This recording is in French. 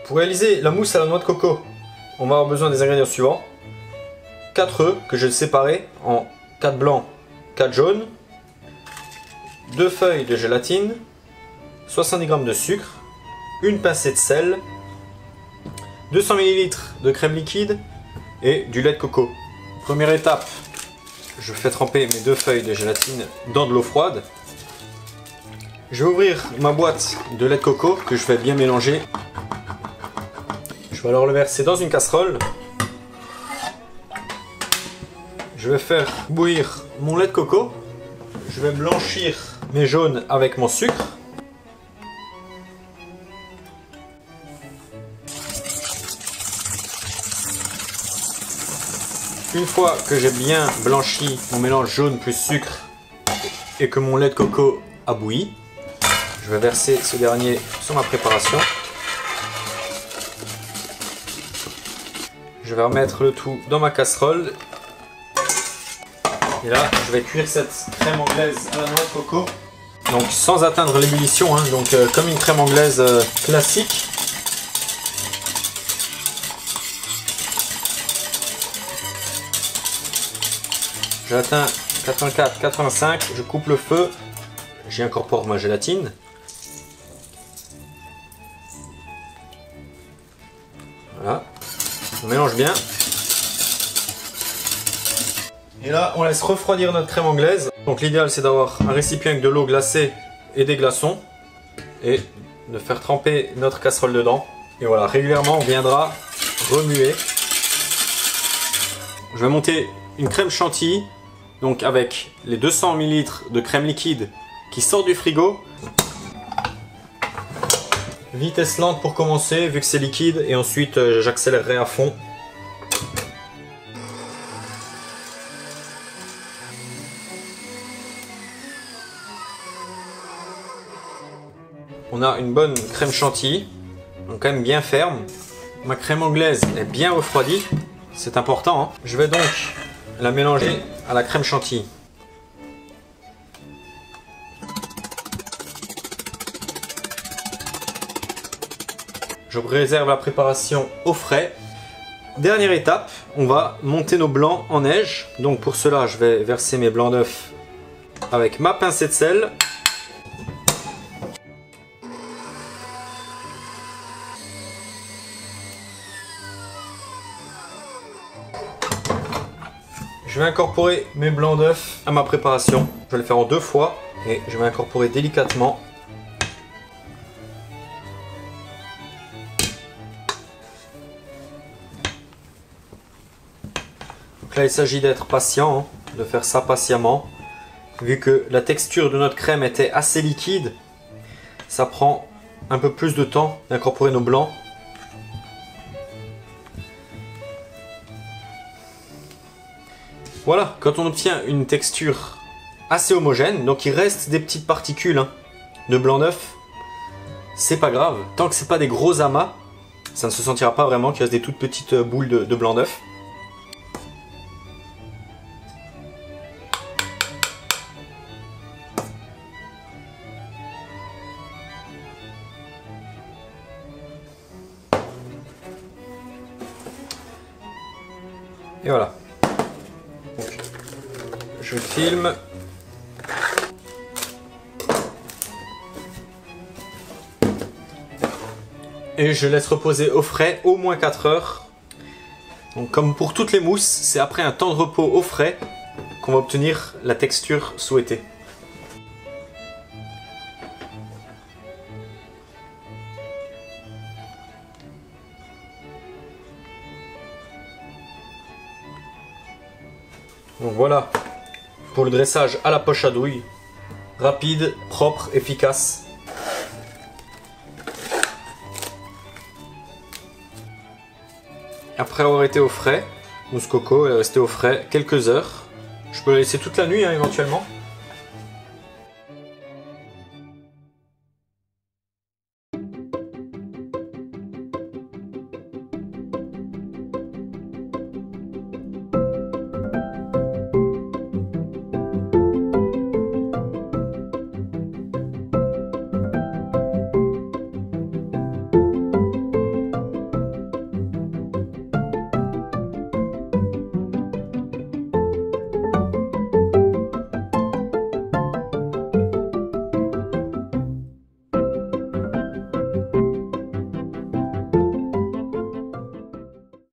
Pour réaliser la mousse à la noix de coco, on va avoir besoin des ingrédients suivants. 4 œufs que je vais séparer en 4 blancs, 4 jaunes, 2 feuilles de gélatine, 70 g de sucre, une pincée de sel, 200 ml de crème liquide et du lait de coco. Première étape, je fais tremper mes 2 feuilles de gélatine dans de l'eau froide. Je vais ouvrir ma boîte de lait de coco que je vais bien mélanger. Je vais alors le verser dans une casserole. Je vais faire bouillir mon lait de coco. Je vais blanchir mes jaunes avec mon sucre. Une fois que j'ai bien blanchi mon mélange jaune plus sucre et que mon lait de coco a bouilli, je vais verser ce dernier sur ma préparation. Je vais remettre le tout dans ma casserole. Et là, je vais cuire cette crème anglaise à la noix de coco. Donc sans atteindre l'ébullition, hein, donc comme une crème anglaise classique. J'atteins 84-85, je coupe le feu, j'y incorpore ma gélatine. Voilà, on mélange bien. Et là, on laisse refroidir notre crème anglaise. Donc l'idéal, c'est d'avoir un récipient avec de l'eau glacée et des glaçons. Et de faire tremper notre casserole dedans. Et voilà, régulièrement, on viendra remuer. Je vais monter une crème chantilly. Donc avec les 200 ml de crème liquide qui sort du frigo. Vitesse lente pour commencer, vu que c'est liquide. Et ensuite, j'accélérerai à fond. On a une bonne crème chantilly, donc quand même bien ferme. Ma crème anglaise est bien refroidie, c'est important, hein. Je vais donc la mélanger à la crème chantilly. Je réserve la préparation au frais. Dernière étape, on va monter nos blancs en neige. Donc pour cela, je vais verser mes blancs d'œufs avec ma pincée de sel. Je vais incorporer mes blancs d'œufs à ma préparation. Je vais le faire en 2 fois et je vais incorporer délicatement. Donc là, il s'agit d'être patient, hein, de faire ça patiemment. Vu que la texture de notre crème était assez liquide, ça prend un peu plus de temps d'incorporer nos blancs. Voilà, quand on obtient une texture assez homogène, donc il reste des petites particules, hein, de blanc d'œuf, c'est pas grave. Tant que c'est pas des gros amas, ça ne se sentira pas vraiment qu'il reste des toutes petites boules de blanc d'œuf. Et voilà. Donc, je filme. Et je laisse reposer au frais au moins 4 heures. Donc comme pour toutes les mousses, c'est après un temps de repos au frais qu'on va obtenir la texture souhaitée. Donc voilà pour le dressage à la poche à douille. Rapide, propre, efficace. Après avoir été au frais, mousse coco est restée au frais quelques heures. Je peux la laisser toute la nuit, hein, éventuellement.